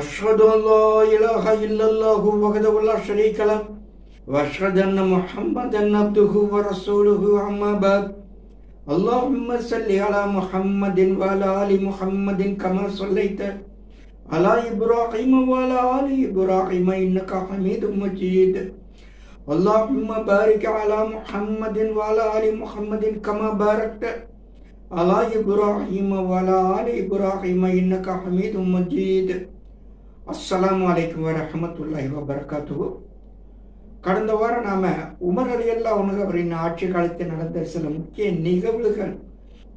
أشهد أن لا إله إلا الله وحده لا شريك له وأشهد أن محمدا عبده ورسوله أما بعد اللهم صل على محمد وعلى آل محمد كما صليت على إبراهيم وعلى آل إبراهيم إنك حميد مجيد اللهم بارك على محمد وعلى آل محمد كما باركت على إبراهيم وعلى آل إبراهيم إنك حميد مجيد. அஸ்ஸலாமு அலைக்கும் வரஹ்மத்துல்லாஹி வபரகாத்துஹு. கடந்த வாரம் நாம உமர் ரலியல்லாஹு அன்ஹு அவரின் ஆட்சி காலத்தில் நடந்த சில முக்கிய நிகழ்வுகள்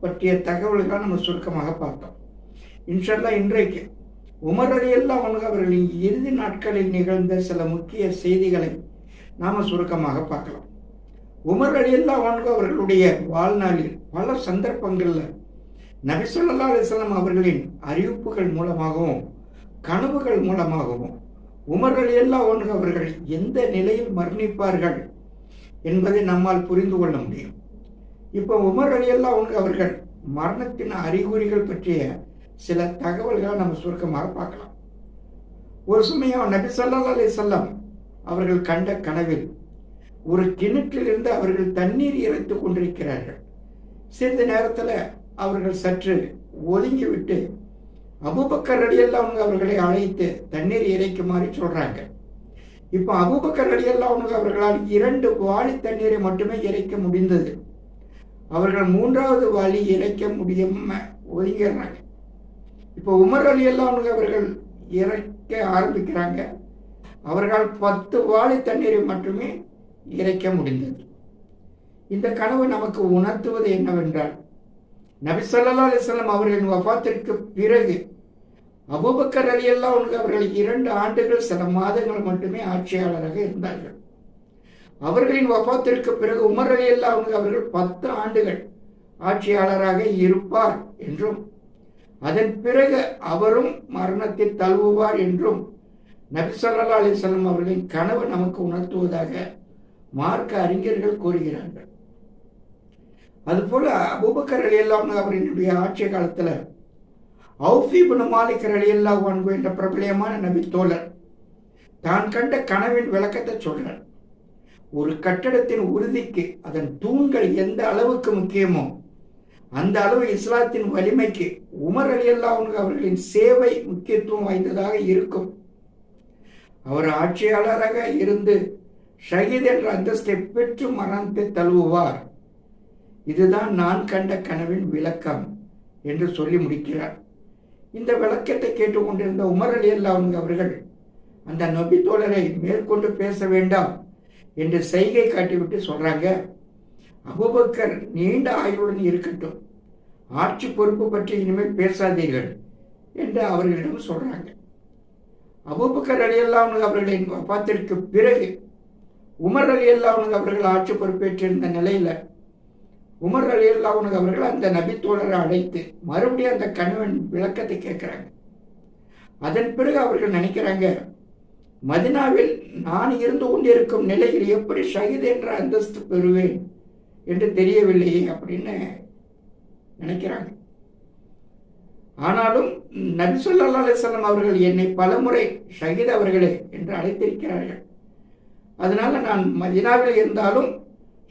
பற்றிய தகவல்களை நம்ம சுருக்கமாக பார்த்தோம். இன்ஷா அல்லாஹ் இன்றைக்கு உமர் ரலியல்லாஹு அன்ஹு அவர்களின் இறுதி நாட்களில் நிகழ்ந்த சில முக்கிய செய்திகளை நாம சுருக்கமாக பார்க்கலாம். உமர் ரலியல்லாஹு அன்ஹு அவர்களுடைய வாழ்நாளில் பல சந்தர்ப்பங்கள்ல நபி ஸல்லல்லாஹு அலைஹி வஸல்லம் அவர்களின் அறிவிப்புகள் மூலமாகவும் கனவுகள் மூலமாகவும் உமர் ரலியல்லாஹு அன்ஹு அவர்கள் எந்த நிலையில் மரணிப்பார்கள் என்பதை நம்மால் புரிந்து கொள்ள முடியும். இப்போ உமர் ரலியல்லாஹு அன்ஹு அவர்கள் மரணத்தின் அறிகுறிகள் பற்றிய சில தகவல்களை நம்ம சுருக்கமாக பார்க்கலாம். ஒரு சமயம் நபி ஸல்லல்லாஹு அலைஹி வஸல்லம் அவர்கள் கண்ட கனவில் ஒரு கிணற்றிலிருந்து அவர்கள் தண்ணீர் இறைத்துக் கொண்டிருக்கிறார்கள். சிறிது நேரத்தில் அவர்கள் சற்று ஒதுங்கிவிட்டு அபூபக்கர் ரலியல்லாஹு அன்ஹு அவர்களை அழைத்து தண்ணீர் இறைக்குமாறு சொல்றாங்க. இப்போ அபூபக்கர் ரலியல்லாஹு அன்ஹு அவர்களால் 2 வாளி தண்ணீரை மட்டுமே இறைக்க முடிந்தது. அவர்கள் 3வது வாளி இறைக்க முடியாம ஒதுங்கிறாங்க. இப்போ உமர் ரலியல்லாஹு அன்ஹு அவர்கள் இறைக்க ஆரம்பிக்கிறாங்க. அவர்களால் 10 வாளி தண்ணீரை மட்டுமே இறைக்க முடிந்தது. இந்த கனவு நமக்கு உணர்த்துவது என்னவென்றால், நபி ஸல்லல்லாஹு அலைஹி வஸல்லம் அவர்களின் வஃபாத்திற்கு பிறகு அபூபக்கர் ரலியல்லாஹு அன்ஹு அவர்கள் 2 ஆண்டுகள் சில மாதங்கள் மட்டுமே ஆட்சியாளராக இருந்தார்கள். அவர்களின் வஃபாத்திற்கு பிறகு உமர் ரலியல்லாஹு அன்ஹு அவர்கள் 10 ஆண்டுகள் ஆட்சியாளராக இருப்பார் என்றும் அதன் பிறகு அவரும் மரணத்தை தழுவுவார் என்றும் நபி ஸல்லல்லாஹு அலைஹி வஸல்லம் அவர்களின் கனவு நமக்கு உணர்த்துவதாக மார்க்க அறிஞர்கள் கூறுகிறார்கள். அதுபோல அபூபக்கர் ரலியல்லாஹு அன்ஹு அவர்களுடைய ஆட்சி காலத்துல அவுஃப் இப்னு மாலிக் ரலியல்லாஹு அன்ஹு என்ற பிரபலியமான நபி தோழர் தான் கண்ட கனவின் விளக்கத்தை சொல்றார். ஒரு கட்டடத்தின் உறுதிக்கு அதன் தூண்கள் எந்த அளவுக்கு முக்கியமோ அந்த அளவு இஸ்லாத்தின் வலிமைக்கு உமர் ரலியல்லாஹு அன்ஹு அவர்களின் சேவை முக்கியத்துவம் வாய்ந்ததாக இருக்கும். அவர் ஆட்சியாளராக இருந்து ஷஹீத் என்ற அந்தஸ்தை பெற்று மரணத்தை தழுவுவார். இதுதான் நான் கண்ட கனவின் விளக்கம் என்று சொல்லி முடிக்கிறார். இந்த விளக்கத்தை கேட்டுக்கொண்டிருந்த உமர் ரலியல்லாஹு அன்ஹு அவர்கள் அந்த நபி தோழரை மேற்கொண்டு பேச வேண்டாம் என்று செய்கை காட்டிவிட்டு சொல்றாங்க, அபூபக்கர் நீண்ட ஆயுளுடன் இருக்கட்டும், ஆட்சி பொறுப்பு பற்றி இனிமேல் பேசாதீர்கள் என்று அவர்களிடம் சொல்றாங்க. அபூபக்கர் ரலியல்லாஹு அன்ஹு அவர்களின் வஃபாத்திற்கு பிறகு உமர் ரலியல்லாஹு அன்ஹு அவர்கள் ஆட்சி பொறுப்பேற்றிருந்த நிலையில உமர் ரலியல்லாஹு அன்ஹு அவர்கள் அந்த நபி தோழரை அழைத்து மறுபடியும் அந்த கனவின் விளக்கத்தை கேட்கிறாங்க. அதன் பிறகு அவர்கள் நினைக்கிறாங்க, மதினாவில் நான் இருந்து கொண்டிருக்கும் நிலையில் எப்படி ஷஹீத் என்ற அந்தஸ்து பெறுவேன் என்று தெரியவில்லையே அப்படின்னு நினைக்கிறாங்க. ஆனாலும் நபி ஸல்லல்லாஹு அலைஹி வஸல்லம் அவர்கள் என்னை பலமுறை ஷஹீத் அவர்களே என்று அழைத்திருக்கிறார்கள். அதனால நான் மதீனாவில் இருந்தாலும்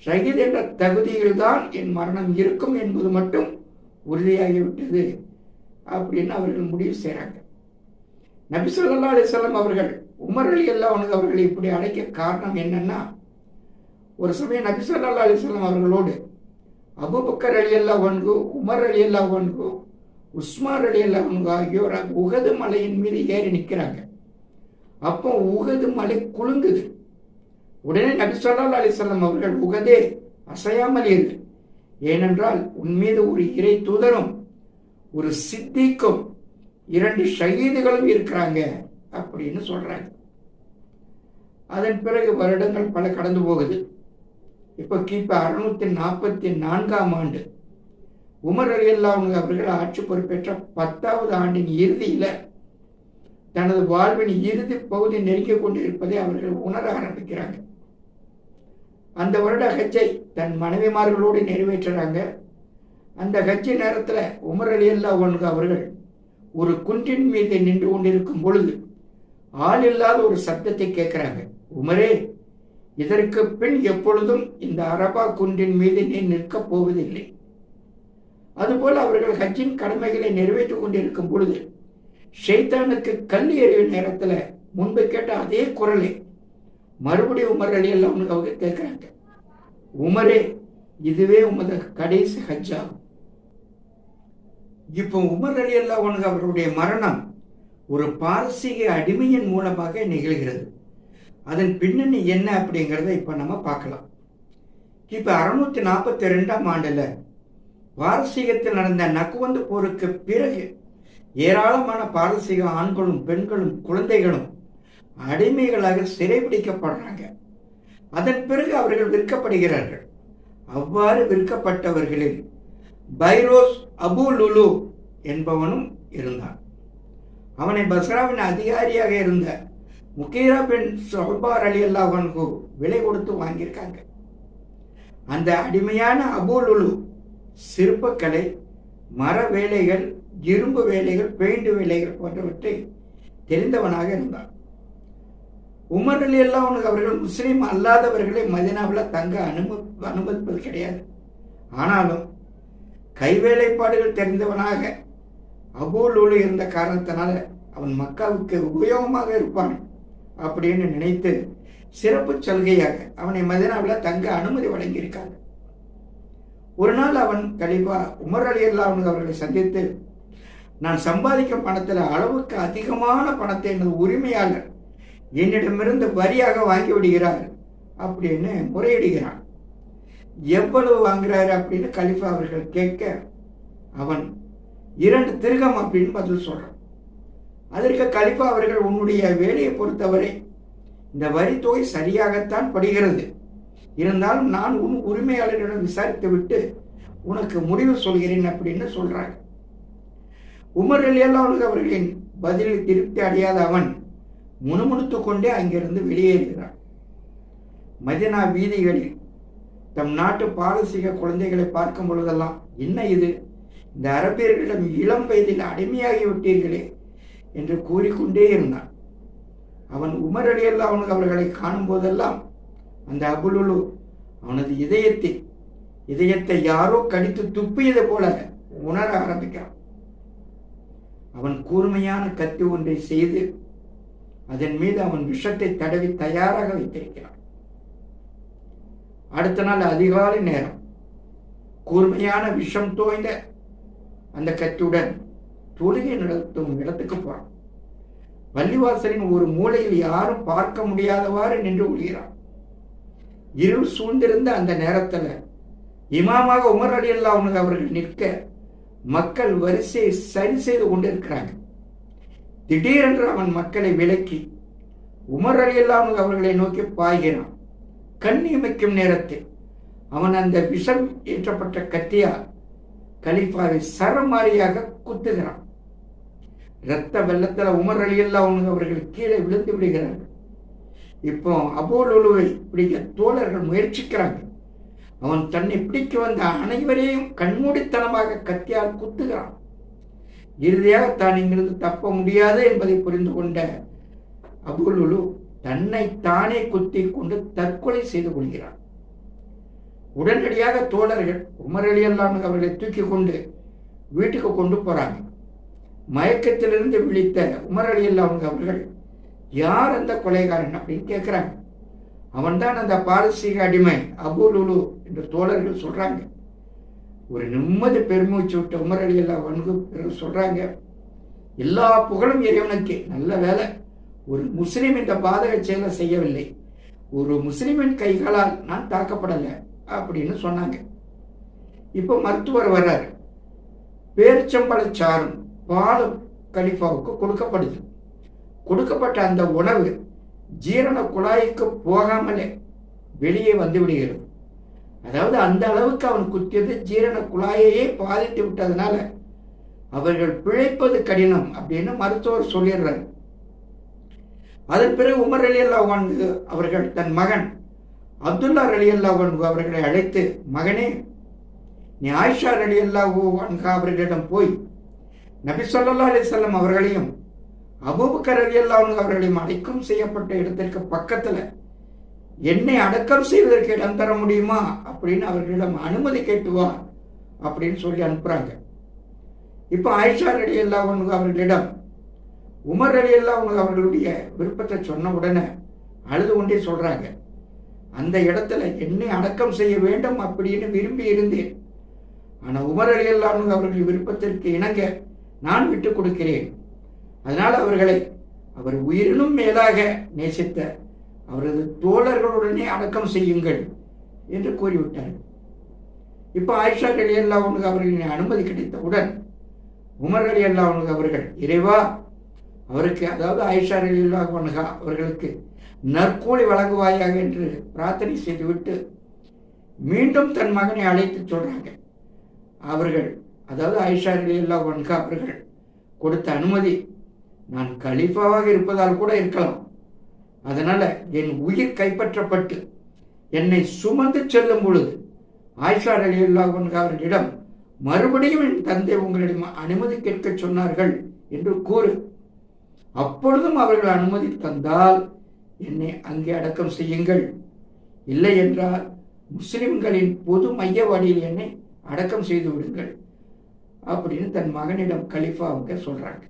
ஷஹீத் என்ற தகுதியில் தான் என் மரணம் இருக்கும் என்பது மட்டும் உறுதியாகிவிட்டது அப்படின்னு அவர்கள் முடிவு செய்கிறாங்க. நபி ஸல்லல்லாஹு அலைஹி வஸல்லம் அவர்கள் உமர் ரலியல்லாஹு அன்ஹு அவர்களை இப்படி அழைக்க காரணம் என்னன்னா, ஒரு சமயம் நபி ஸல்லல்லாஹு அலைஹி வஸல்லம் அவர்களோடு அபூபக்கர் ரலியல்லாஹு அன்ஹு, உமர் ரலியல்லாஹு அன்ஹு, உஸ்மான் ரலியல்லாஹு அன்ஹு ஆகியோர் உஹது மலையின் மீது ஏறி நிற்கிறாங்க. அப்போ உஹது மலை குலுங்குது. உடனே நபி ஸல்லல்லாஹு அலைஹி வஸல்லம் அவர்கள், உஹதே அசையாமல் இரு, ஏனென்றால் உன் மீது ஒரு இறை தூதரும் ஒரு சித்திக்கும் 2 ஷஹீதுகளும் இருக்கிறாங்க அப்படின்னு சொல்றாங்க. அதன் பிறகு வருடங்கள் பல கடந்து போகுது. இப்போ கிபி 644ஆம் ஆண்டு உமர் ரலியல்லாஹு அன்ஹு அவர்கள் ஆட்சி பொறுப்பேற்ற 10வது ஆண்டின் இறுதியில தனது வாழ்வின் இறுதி பகுதி நெருங்கிக் கொண்டிருப்பதை அவர்கள் உணர ஆரம்பிக்கிறாங்க. அந்த வருட ஹஜ்ஜை தன் மனைவிமார்களோடு நிறைவேற்றுறாங்க. அந்த ஹஜ்ஜி நேரத்தில் உமர் ரலியல்லாஹு அன்ஹு அவர்கள் ஒரு குன்றின் மீது நின்று கொண்டிருக்கும் பொழுது ஆள் இல்லாத ஒரு சப்தத்தை கேட்கிறாங்க. உமரே, இதற்கு பின் எப்பொழுதும் இந்த அரபா குன்றின் மீது நீ நிற்கப் போவதில்லை. அதுபோல் அவர்கள் ஹஜ்ஜின் கடமைகளை நிறைவேற்றிக் கொண்டிருக்கும் பொழுது ஷைத்தானுக்கு கல் எறிவு நேரத்தில் முன்பு கேட்ட அதே குரலை மறுபடியும் உமர் ரலியல்லாஹு அன்ஹு அவங்க கேட்கிறாங்க. உமரே, இதுவே உமது கடைசி ஹஜ்ஜாகும். இப்போ உமர் ரலியல்லாஹு அன்ஹு அவருடைய மரணம் ஒரு பாரசீக அடிமையின் மூலமாக நிகழ்கிறது. அதன் பின்னணி என்ன அப்படிங்கிறத இப்ப நம்ம பார்க்கலாம். இப்ப 642ஆம் ஆண்டுல பாரசீகத்தில் நடந்த நக்குவந்து போருக்கு பிறகு ஏராளமான பாரசீக ஆண்களும் பெண்களும் குழந்தைகளும் அடிமைகளாக சிறைபிடிக்கப்படுறாங்க. அதன் பிறகு அவர்கள் விற்கப்படுகிறார்கள். அவ்வாறு விற்கப்பட்டவர்களில் பைரோஸ் அபு லுலு என்பவனும் இருந்தான். அவனை பஸ்ராவின் அதிகாரியாக இருந்த முகீரா பின் ஷுபா ரலியல்லாஹு அன்ஹு விலை கொடுத்து வாங்கியிருக்காங்க. அந்த அடிமையான அபு லுலு சிற்பக்கலை, மர வேலைகள், இரும்பு வேலைகள், பெயிண்ட் வேலைகள் போன்றவற்றை தெரிந்தவனாக இருந்தான். உமர் ரலியல்லாஹு அன்ஹு அவர்கள் முஸ்லீம் அல்லாதவர்களை மதீனாவில் தங்க அனுமதிப்பது கிடையாது. ஆனாலும் கைவேலைப்பாடுகள் தெரிந்தவனாக அபூ லுலு இருந்த காரணத்தினால அவன் மக்காவுக்கு உபயோகமாக இருப்பான் அப்படின்னு நினைத்து சிறப்பு சலுகையாக அவனை மதீனாவில் தங்க அனுமதி வழங்கியிருக்காங்க. ஒரு நாள் அவன் கலீஃபா உமர் ரலியல்லாஹு அன்ஹு அவர்களை சந்தித்து, நான் சம்பாதிக்கும் பணத்தில் அளவுக்கு அதிகமான பணத்தை எனது உரிமையாளர் என்னிடமிருந்து வரியாக வாங்கி விடுகிறார் அப்படின்னு முறையிடுகிறான். எவ்வளவு வாங்குறாரு அப்படின்னு கலீஃபா அவர்கள் கேட்க அவன் 2 திர்ஹம் அப்படின்னு பதில் சொல்றான். அதற்கு கலீஃபா அவர்கள், உன்னுடைய வேலையை பொறுத்தவரை இந்த வரி தொகை சரியாகத்தான் படுகிறது, இருந்தாலும் நான் உன் உரிமையாளரிடம் விசாரித்து விட்டு உனக்கு முடிவு சொல்கிறேன் அப்படின்னு சொல்றாங்க. உமர் ரலியல்லாஹு அன்ஹு அவர்களின் பதிலில் திருப்தி அடையாத அவன் முணுமுணுத்து கொண்டே அங்கிருந்து வெளியேறுகிறான். மதீனா வீதிகளில் தம் நாட்டு பாரசீக குழந்தைகளை பார்க்கும் பொழுதெல்லாம், என்ன இது, இந்த அரபியர்களிடம் இளம் வயதில் அடிமையாகி விட்டீர்களே என்று கூறிக்கொண்டே இருந்தான். அவன் உமர் ரலியல்லாஹு அன்ஹு அவர்களை காணும் போதெல்லாம் அந்த அபூ லுலு அவனது இதயத்தை யாரோ கடித்து துப்பியது போல உணர ஆரம்பிக்கிறான். அவன் கூர்மையான கத்தி ஒன்றை செய்து அதன் மீது அவன் விஷத்தை தடவி தயாராக வைத்திருக்கிறான். அடுத்த நாள் அதிகாலை நேரம் கூர்மையான விஷம் தோய்ந்த அந்த கத்தியுடன் தொழுகை நடத்தும் இடத்துக்கு போறான். பள்ளிவாசலின் ஒரு மூலையில் யாரும் பார்க்க முடியாதவாறு நின்று கொள்கிறான். இருள் சூழ்ந்திருந்த அந்த நேரத்தில் இமாமாக உமர் ரலியல்லாஹு அன்ஹு அவர்கள் நிற்க மக்கள் வரிசையை சரி செய்து கொண்டிருக்கிறாங்க. திடீரென்று அவன் மக்களை விலக்கி உமர் ரலியல்லாஹு அன்ஹு அவர்களை நோக்கி பாய்கிறான். கண் இமைக்கும் நேரத்தில் அவன் அந்த விஷம் ஏற்றப்பட்ட கத்தியால் கலீஃபாவை சரமாரியாக குத்துகிறான். இரத்த வெள்ளத்தில் உமர் ரலியல்லாஹு அன்ஹு அவர்கள் கீழே விழுந்து விடுகிறார்கள். இப்போ அபூ லுலுவை பிடிக்க தோழர்கள் முயற்சிக்கிறாங்க. அவன் தன்னை பிடிக்க வந்த அனைவரையும் கண்மூடித்தனமாக கத்தியால் குத்துகிறான். இறுதியாக தான் இங்கிருந்து தப்ப முடியாது என்பதை புரிந்து கொண்ட அபூ லுலு தன்னை தானே குத்தி கொண்டு தற்கொலை செய்து கொள்கிறான். உடனடியாக தோழர்கள் உமர் ரலியல்லாஹு அன்ஹு அவர்களை தூக்கி கொண்டு வீட்டுக்கு கொண்டு போறாங்க. மயக்கத்திலிருந்து விழித்த உமர் ரலியல்லாஹு அன்ஹு அவர்கள், யார் அந்த கொலைகாரன் அப்படின்னு கேட்கிறாங்க. அவன் தான் அந்த பாரசீக அடிமை அபூ லுலு என்று தோழர்கள் சொல்றாங்க. ஒரு நிம்மதி பெருமூச்சு விட்ட உமர் ரலியல்லாஹு அன்ஹு சொல்றாங்க, எல்லா புகழும் இறைவனுக்கு, நல்ல வேலை ஒரு முஸ்லிம் இந்த பாதக செயலை செய்யவில்லை, ஒரு முஸ்லிமின் கைகளால் நான் தாக்கப்படலை அப்படின்னு சொன்னாங்க. இப்போ மருத்துவர் வர்றாரு. பேரிச்சம்பழச்சாறும் பாலும் கலீஃபாவுக்கு கொடுக்கப்படுது. கொடுக்கப்பட்ட அந்த உணவு ஜீரண குழாய்க்கு போகாமலே வெளியே வந்து விடுகிறது. அதாவது அந்த அளவுக்கு அவன் குத்தியது ஜீரண குழாயையே பாதித்து விட்டதுனால அவர்கள் பிழைப்பது கடினம் அப்படின்னு மருத்துவர் சொல்லிடுறாரு. அதன் பிறகு உமர் ரலியல்லாஹு அன்ஹு அவர்கள் தன் மகன் அப்துல்லா ரலியல்லாஹு அன்ஹு அவர்களை அழைத்து, மகனே, நீ ஆயிஷா ரலியல்லாஹு அன்ஹா அவர்களிடம் போய் நபி ஸல்லல்லாஹு அலைஹி வஸல்லம் அவர்களையும் அபூபக்கர் ரலியல்லாஹு அன்ஹு அவர்களையும் அடக்கம் செய்யப்பட்ட இடத்திற்கு பக்கத்துல என்னை அடக்கம் செய்வதற்கு இடம் தர முடியுமா அப்படின்னு அவர்களிடம் அனுமதி கேட்டு வா அப்படின்னு சொல்லி அனுப்புறாங்க. இப்ப ஆயிஷா ரலியல்லாஹு அன்ஹு அவர்களிடம் உமர் ரலியல்லாஹு அன்ஹு அவர்களுடைய விருப்பத்தை சொன்ன உடனே அழுது கொண்டே சொல்றாங்க, அந்த இடத்துல என்னை அடக்கம் செய்ய வேண்டும் அப்படின்னு விரும்பி இருந்தேன். ஆனா உமர் ரலியல்லாஹு அன்ஹு அவர்கள் விருப்பத்திற்கு இணங்க நான் விட்டுக் கொடுக்கிறேன். அதனால அவர்களை அவர் உயிரினும் மேலாக நேசித்த அவரது தோழர்களுடனே அடக்கம் செய்யுங்கள் என்று கூறிவிட்டார். இப்ப ஆயிஷா ரலியல்லாஹு அன்ஹா அவர்களின் அனுமதி கிடைத்தவுடன் உமர் ரலியல்லாஹு அன்ஹு அவர்கள், இறைவா அவருக்கு, அதாவது ஆயிஷா ரலியல்லாஹு அன்ஹா அவர்களுக்கு நற்கூலி வழங்குவாயாக என்று பிரார்த்தனை செய்துவிட்டு மீண்டும் தன் மகனை அழைத்து சொல்றாங்க. அவர்கள், அதாவது ஆயிஷா ரலியல்லாஹு அன்ஹா அவர்கள் கொடுத்த அனுமதி, நான் கலீஃபாவாக இருப்பதால் கூட இருக்கலாம், அதனால என் உயிர் கைப்பற்றப்பட்டு என்னை சுமந்து செல்லும் பொழுது ஆயிஷா ரலியல்லாஹு அன்ஹா அவர்களிடம் மறுபடியும் என் தந்தை உங்களிடம் அனுமதி கேட்க சொன்னார்கள் என்று கூறு. அப்பொழுதும் அவர்கள் அனுமதி தந்தால் என்னை அங்கே அடக்கம் செய்யுங்கள், இல்லை என்றால் முஸ்லிம்களின் பொது மையவாடியில் என்னை அடக்கம் செய்து விடுங்கள் அப்படின்னு தன் மகனிடம் கலீஃபாவுக்கு சொல்றாங்க.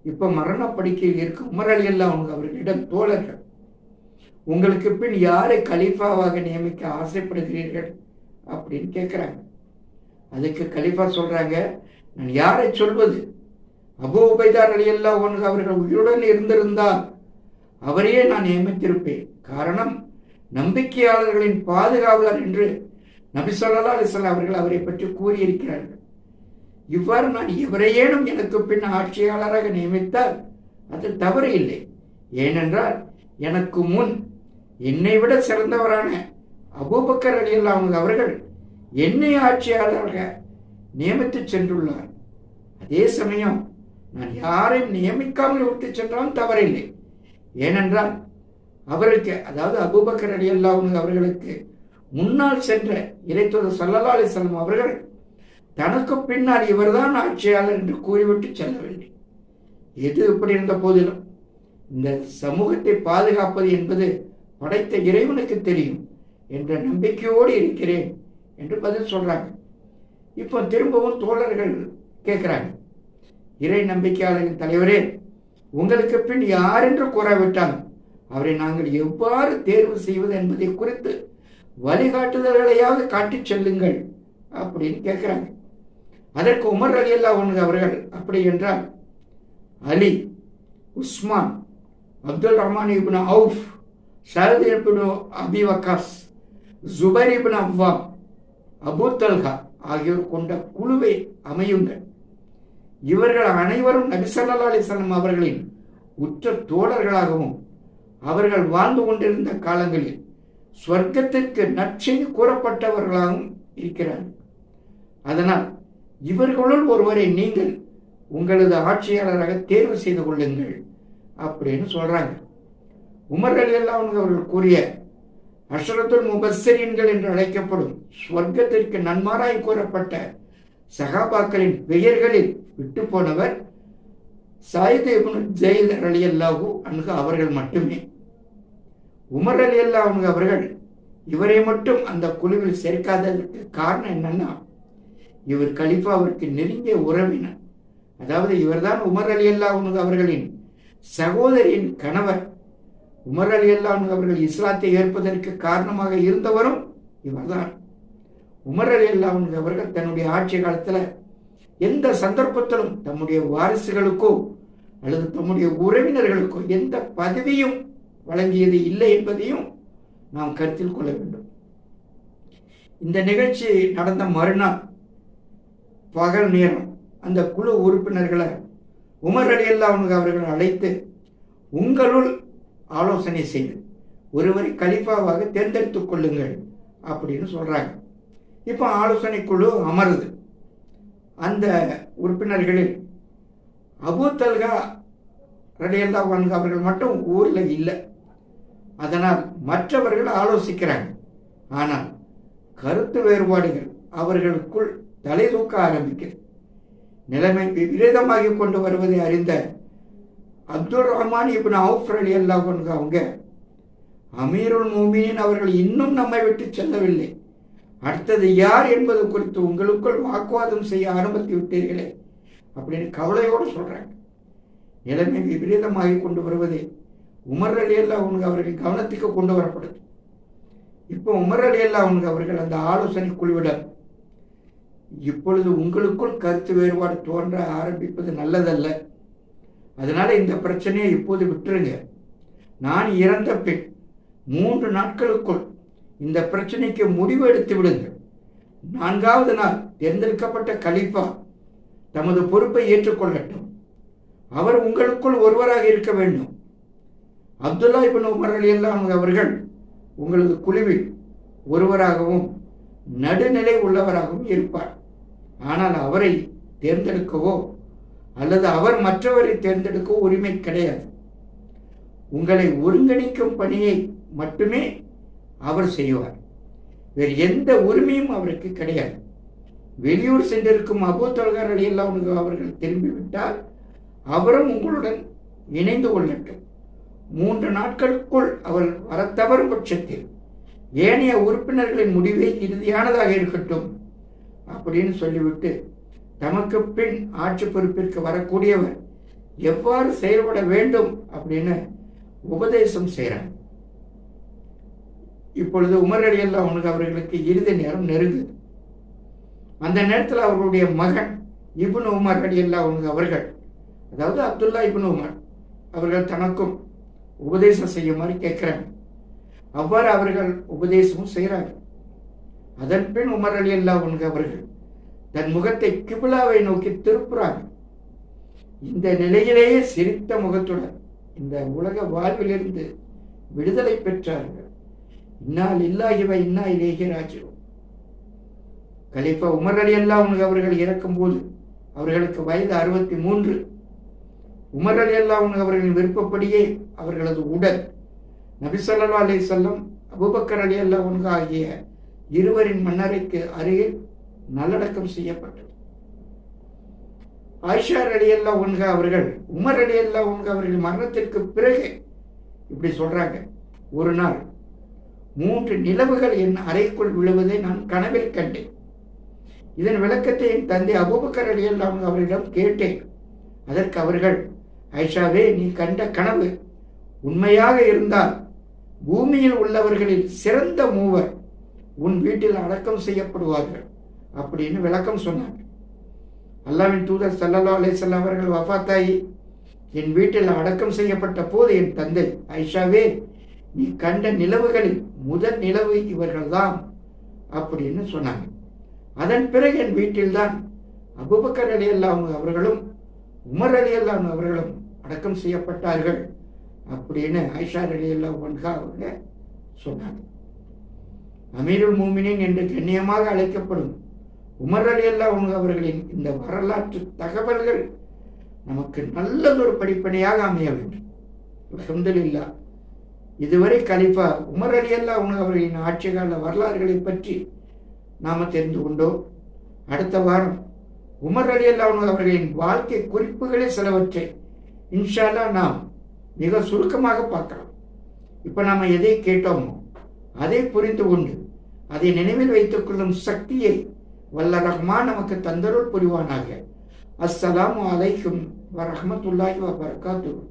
இப்ப மரணப்படுக்கையில் இருக்கும் உமர் ரலியல்லாஹு அன்ஹு அவர்களிடம் தோழர்கள், உங்களுக்கு பின் யாரை கலீஃபாவாக நியமிக்க ஆசைப்படுகிறீர்கள் அப்படின்னு கேட்கிறாங்க. அதுக்கு கலீஃபா சொல்றாங்க, நான் யாரை சொல்வது? அபூ உபைதா ரலியல்லாஹு அன்ஹு அவர்கள் உயிருடன் இருந்திருந்தால் அவரையே நான் நியமித்திருப்பேன். காரணம், நம்பிக்கையாளர்களின் பாதுகாவலர் என்று நபி ஸல்லல்லாஹு அலைஹி வஸல்லம் அவர்கள் அவரை பற்றி கூறியிருக்கிறார்கள். இவ்வாறு நான் எவரையேனும் எனக்கு பின் ஆட்சியாளராக நியமித்தால் அது தவறு இல்லை. ஏனென்றால் எனக்கு முன் என்னை விட சிறந்தவரான அபூபக்கர் ரலியல்லாஹு அன்ஹு அவர்கள் என்னை ஆட்சியாளராக நியமித்து சென்றுள்ளார். அதே சமயம் நான் யாரையும் நியமிக்காமல் விட்டு சென்றாலும் தவறில்லை. ஏனென்றால் அவருக்கு, அதாவது அபூபக்கர் ரலியல்லாஹு அன்ஹு அவர்களுக்கு முன்னால் சென்ற இறைத்தூதர் ஸல்லல்லாஹு அலைஹி வஸல்லம் அவர்கள் தனக்கு பின்னால் இவர்தான் ஆட்சியாளர் என்று கூறிவிட்டு செல்லவில்லை. எது எப்படி இருந்த போதிலும் இந்த சமூகத்தை பாதுகாப்பது என்பது படைத்த இறைவனுக்கு தெரியும் என்ற நம்பிக்கையோடு இருக்கிறேன் என்று பதில் சொல்றாங்க. இப்போ திரும்பவும் தோழர்கள் கேட்கிறாங்க, இறை நம்பிக்கையாளரின் தலைவரே, உங்களுக்கு பின் யார் என்று கூறாவிட்டாலும் அவரை நாங்கள் எவ்வாறு தேர்வு செய்வது என்பதை குறித்து வழிகாட்டுதல்களையாவது காட்டிச் செல்லுங்கள் அப்படின்னு கேட்கிறாங்க. அதற்கு உமர் ரலியல்லாஹு அன்ஹு அவர்கள், அப்படி என்றால் அலி, உஸ்மான், அப்துல் ரஹ்மான் இப்னு அவுஃப், சஅத் இப்னு அபி வக்காஸ், ஜுபைர் இப்னு அவ்வாம், அபூ தல்ஹா ஆகியோர் கொண்ட குழுவை அமையுங்கள். இவர்கள் அனைவரும் நபி ஸல்லல்லாஹு அலைஹி வஸல்லம் அவர்களின் உற்ற தோழர்களாகவும் அவர்கள் வாழ்ந்து கொண்டிருந்த காலங்களில் சொர்க்கத்திற்கு நற்செய்தி கூறப்பட்டவர்களாகவும் இருக்கிறார்கள். அதனால் இவர்களுள் ஒருவரை நீங்கள் உங்களது ஆட்சியாளராக தேர்வு செய்து கொள்ளுங்கள் அப்படின்னு சொல்றாங்க. உமர் ரலியல்லாஹு அன்ஹு அவர்கள் கூறிய அஷ்ரத்துல் முபஸ்ஸிரீன்கள் என்று அழைக்கப்படும் சொர்க்கத்திற்கு நன்மாராய் கூறப்பட்ட சஹாபாக்களின் பெயர்களில் விட்டு போனவர் சாயித் இப்னு ஸைத் ரலியல்லாஹு அன்ஹு அவர்கள் மட்டுமே. உமர் ரலியல்லாஹு அன்ஹு அவர்கள் இவரை மட்டும் அந்த குழுவில் சேர்க்காததற்கு காரணம் என்னன்னா, இவர் கலீஃபாவிற்கு நெருங்கிய உறவினர். அதாவது இவர்தான் உமர் ரலியல்லாஹு அன்ஹு அவர்களின் சகோதரியின் கணவர். உமர் ரலியல்லாஹு அன்ஹு அவர்கள் இஸ்லாத்தை ஏற்பதற்கு காரணமாக இருந்தவரும் இவர்தான். உமர் ரலியல்லாஹு அன்ஹு அவர்கள் தன்னுடைய ஆட்சி காலத்தில் எந்த சந்தர்ப்பத்திலும் தம்முடைய வாரிசுகளுக்கோ அல்லது தம்முடைய உறவினர்களுக்கோ எந்த பதவியும் வழங்கியது இல்லை என்பதையும் நாம் கருத்தில் கொள்ள வேண்டும். இந்த நிகழ்ச்சி நடந்த மறுநாள் பகல் நேரம் அந்த குழு உறுப்பினர்களை உமர் ரலியல்லாஹு அன்ஹு அவர்கள் அழைத்து, உங்களுள் ஆலோசனை செய்து ஒருவரை கலீஃபாவாக தேர்ந்தெடுத்துக் கொள்ளுங்கள் அப்படின்னு சொல்றாங்க. இப்போ ஆலோசனை குழு அமருது. அந்த உறுப்பினர்களில் அபூ தல்ஹா ரலியல்லாஹு அன்ஹு அவர்கள் மட்டும் ஊர்ல இல்லை. அதனால் மற்றவர்கள் ஆலோசிக்கிறாங்க. ஆனால் கருத்து வேறுபாடுகள் அவர்களுக்குள் தலை தூக்க ஆரம்பிக்கிறது. நிலைமை விபரீதமாகி கொண்டு வருவதை அறிந்த அப்துல் ரஹ்மான் இப்னு அவுஃப் ரலியல்லாஹு அன்ஹு அவங்க, அமீருல் மோமினின் அவர்கள் இன்னும் நம்மை விட்டு செல்லவில்லை, அடுத்தது யார் என்பது குறித்து உங்களுக்குள் வாக்குவாதம் செய்ய ஆரம்பித்து விட்டீர்களே அப்படின்னு கவலையோடு சொல்றாங்க. நிலைமை விபரீதமாகி கொண்டு வருவதே உமர் ரலியல்லாஹு அன்ஹு அவர்கள் கவனத்துக்கு கொண்டு வரப்படுது. இப்போ உமர் ரலியல்லாஹு அன்ஹு அவர்கள் அந்த ஆலோசனை குழுவிடம், இப்பொழுது உங்களுக்குள் கருத்து வேறுபாடு தோன்ற ஆரம்பிப்பது நல்லதல்ல, அதனால இந்த பிரச்சனையை இப்போது விட்டுருங்க. நான் இறந்த பின் 3 நாட்களுக்குள் இந்த பிரச்சனைக்கு முடிவு எடுத்து விடுங்கள். 4வது நாள் தேர்ந்தெடுக்கப்பட்ட கலீஃபா தமது பொறுப்பை ஏற்றுக்கொள்ளட்டும். அவர் உங்களுக்குள் ஒருவராக இருக்க வேண்டும். அப்துல்லா இப்னு உமர் ரலியல்லாஹு அன்ஹு அவர்கள் உங்களது குழுவில் ஒருவராகவும் நடுநிலை உள்ளவராகவும் இருப்பார். ஆனால் அவரை தேர்ந்தெடுக்கவோ அல்லது அவர் மற்றவரை தேர்ந்தெடுக்கவோ உரிமை கிடையாது. உங்களை ஒருங்கிணைக்கும் பணியை மட்டுமே அவர் செய்வார். வேறு எந்த உரிமையும் அவருக்கு கிடையாது. வெளியூர் சென்றிருக்கும் அபூ தல்ஹா ரலியல்லாஹு அன்ஹு அவர்கள் திரும்பிவிட்டால் அவரும் உங்களுடன் இணைந்து கொள்ளட்டும். 3 நாட்களுக்குள் அவர் வர தவறும் பட்சத்தில் ஏனைய உறுப்பினர்களின் முடிவே இறுதியானதாக இருக்கட்டும் அப்படின்னு சொல்லிவிட்டு, தமக்கு பின் ஆட்சி பொறுப்பிற்கு வரக்கூடியவர் எவ்வாறு செயல்பட வேண்டும் அப்படின்னு உபதேசம் செய்கிறார். இப்பொழுது உமர் ரலியல்லாஹு அன்ஹு அவர்களுக்கு இறுதி நேரம் நெருங்குது. அந்த நேரத்தில் அவர்களுடைய மகன் இப்னு உமர் ரலியல்லாஹு அன்ஹு அவர்கள், அதாவது அப்துல்லா இப்னு உமர் அவர்கள் தனக்கும் உபதேசம் செய்யுமாறு கேட்கிறாங்க. அவ்வாறு அவர்கள் உபதேசமும் செய்கிறாங்க. அதன் பின் உமர் ரலியல்லாஹு அன்ஹு அவர்கள் தன் முகத்தை கிபிலாவை நோக்கி திருப்புறாங்க. இந்த நிலையிலேயே சிரித்த முகத்துடன் இந்த உலக வாழ்விலிருந்து விடுதலை பெற்றார்கள். இன்னா லில்லாஹி வ இன்னா இலைஹி ராஜிஊன். கலீஃபா உமர் ரலியல்லாஹு அன்ஹு அவர்கள் இறக்கும்போது அவர்களுக்கு வயது 63. உமர் ரலியல்லாஹு அன்ஹு அவர்களின் விருப்பப்படியே அவர்களது உடல் நபி ஸல்லல்லாஹு அலைஹி வஸல்லம், அபூபக்கர் ரலியல்லாஹு அன்ஹு ஆகிய இருவரின் மன்னரைக்கு அருகில் நல்லடக்கம் செய்யப்பட்டது. ஆயிஷா ரலியல்லாஹு அன்ஹா அவர்கள் உமர் ரலியல்லாஹு அன்ஹு அவர்கள் மரணத்திற்கு பிறகு இப்படி சொல்றாங்க, ஒரு நாள் 3 நிலவுகள் என் அறைக்குள் விழுவதை நான் கனவில் கண்டேன். இதன் விளக்கத்தை என் தந்தை அபூபக்கர் ரலியல்லாஹு அன்ஹு அவரிடம் கேட்டேன். அதற்கு அவர்கள், ஆயிஷாவே, நீ கண்ட கனவு உண்மையாக இருந்தால் பூமியில் உள்ளவர்களில் சிறந்த 3 உன் வீட்டில் அடக்கம் செய்யப்படுவார்கள் அப்படின்னு விளக்கம் சொன்னாங்க. அல்லாஹ்வின் தூதர் ஸல்லல்லாஹு அலைஹி வஸல்லம் அவர்கள் வஃபாத்தாகி என் வீட்டில் அடக்கம் செய்யப்பட்ட போது என் தந்தை, ஆயிஷாவே, நீ கண்ட நிலவுகளில் முதல் நிலவு இவர்கள்தான் அப்படின்னு சொன்னாங்க. அதன் பிறகு என் வீட்டில்தான் அபூபக்கர் ரலியல்லாஹு அன்ஹு அவர்களும் உமர் ரலியல்லாஹு அன்ஹு அவர்களும் அடக்கம் செய்யப்பட்டார்கள் அப்படின்னு ஆயிஷா ரலியல்லாஹு அன்ஹா அவங்க சொன்னாங்க. அமீருல் மோமினின் என்று கண்ணியமாக அழைக்கப்படும் உமர் ரலியல்லாஹு அன்ஹு அவர்களின் இந்த வரலாற்று தகவல்கள் நமக்கு நல்லதொரு படிப்பனையாக அமைய வேண்டும். அல்ஹம்துலில்லாஹ். இதுவரை கலீஃபா உமர் ரலியல்லாஹு அன்ஹு அவர்களின் ஆட்சி கால வரலாறுகளை பற்றி நாம தெரிந்து கொண்டோம். அடுத்த வாரம் உமர் ரலியல்லாஹு அன்ஹு அவர்களின் வாழ்க்கை குறிப்புகளே சிலவற்றை இன்ஷா அல்லாஹ் நாம் மிக சுருக்கமாக பார்க்கலாம். இப்போ நாம எதை கேட்டோமோ அதை புரிந்து கொண்டு அதை நினைவில் வைத்துக் கொள்ளும் சக்தியை வல்ல ரஹ்மான் நமக்கு தந்தருள் புரிவானாக. அஸ்ஸலாமு அலைக்கும் வரஹ்மத்துல்லாஹி வபரகாத்துஹு.